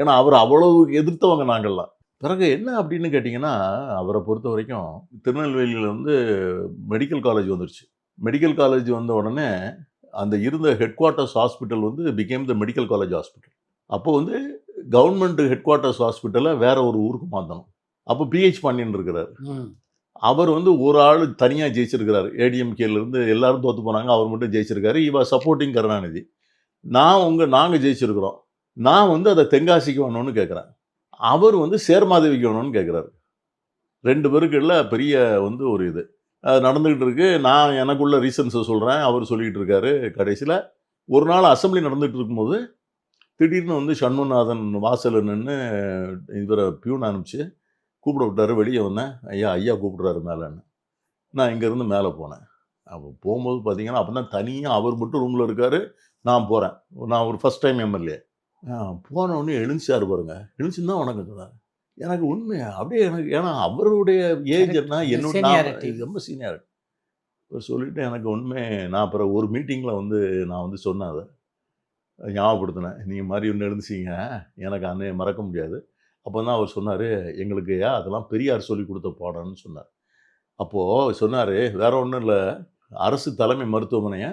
ஏன்னா அவர் அவ்வளவு எதிர்த்தவங்க நாங்கள்லாம். பிறகு என்ன அப்படின்னு கேட்டிங்கன்னா, அவர பொறுத்த வரைக்கும் திருநெல்வேலியில வந்து மெடிக்கல் காலேஜ் வந்துருச்சு. மெடிக்கல் காலேஜ் வந்த உடனே, அந்த இருந்த ஹெட் குவார்ட்டர்ஸ் ஹாஸ்பிட்டல் வந்து became the medical college hospital. அப்போ வந்து கவர்ன்மெண்ட் ஹெட் குவார்ட்டர்ஸ் ஹாஸ்பிட்டல வேற ஒரு ஊருக்கு மாத்தணும். அப்போ பிஹெச் பாண்டியன் இருக்கிறாரு. அவர் வந்து ஒரு ஆளு தனியா ஜெயிச்சிருக்கிறாரு. ஏடிஎம்கேல இருந்து எல்லாரும் தோத்து போனாங்க. அவர் மட்டும் ஜெயிச்சிருக்காரு. He was supporting Karunanidhi. நாங்க ஜெயிச்சிருக்கிறோம். நான் வந்து அத தென்காசிக்கு வேணும்னு கேட்கிறேன். அவர் வந்து சேர்மாதேவிக்கு வேணும்னு கேட்கிறாரு. 2 பேருக்குள்ள பெரிய வந்து ஒரு இது. அது நடந்துகிட்டு இருக்கு. நான் எனக்குள்ள ரீசன்ஸ சொல்றேன். அவர் சொல்லிட்டு இருக்காரு. கடைசியில ஒரு நாள் அசெம்பிளி நடந்துட்டு இருக்கும்போது, திடீர்னு வந்து சண்முகநாதன் வாசல்ல நின்னு இவர பியூன் அனுப்பிச்சு கூப்பிட விட்டாரு. வெளிய வந்தேன். ஐயா கூப்பிடுறாரு மேலன்னு. நான் இங்கேருந்து மேலே போனேன். அப்போ போம்போது பார்த்தீங்கன்னா, அப்ப தான் தனியா அவர் மட்டும் ரூம்ல இருக்காரு. நான் போறேன். நான் ஒரு ஃபர்ஸ்ட் டைம் எம்எல்ஏ. போனோனே எழுந்துச்சாரு பாருங்க. எழுந்துச்சுன்னு தான் வணக்கம் சொன்னாரு. எனக்கு உண்மையா அப்படியே எனக்கு ஏன்னா அவருடைய ஏஜ் என்ன என்னோட நான் ரொம்ப சீனியாரிட்டி. சொல்லிட்டு எனக்கு உண்மை நான் அப்புறம் ஒரு மீட்டிங்கில வந்து நான் வந்து சொன்னேன் அத. ஞாபகப்படுத்தினேன். நீங்க மாரி ஒண்ணு எழுந்துச்சீங்க. எனக்கு அன்னைய மறக்க முடியாது. அப்ப தான் அவர் சொன்னாரு, எங்களுக்கு அதெல்லாம் பெரியார் சொல்லிக் குடுத்த பாடம்ன்னு சொன்னார். அப்போ சொன்னாரு, வேற ஒண்ணும் இல்ல. அரசு தலைமை மருத்துவமனைய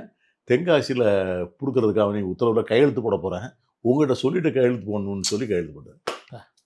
தென்காசியில குடுக்குறதுக்காக நீ உத்தரவுல கையெழுத்து போட போறேன். உங்ககிட்ட சொல்லிட்டு கையெழுத்து போடணும்னு சொல்லி கையெழுத்து போட்டாரு.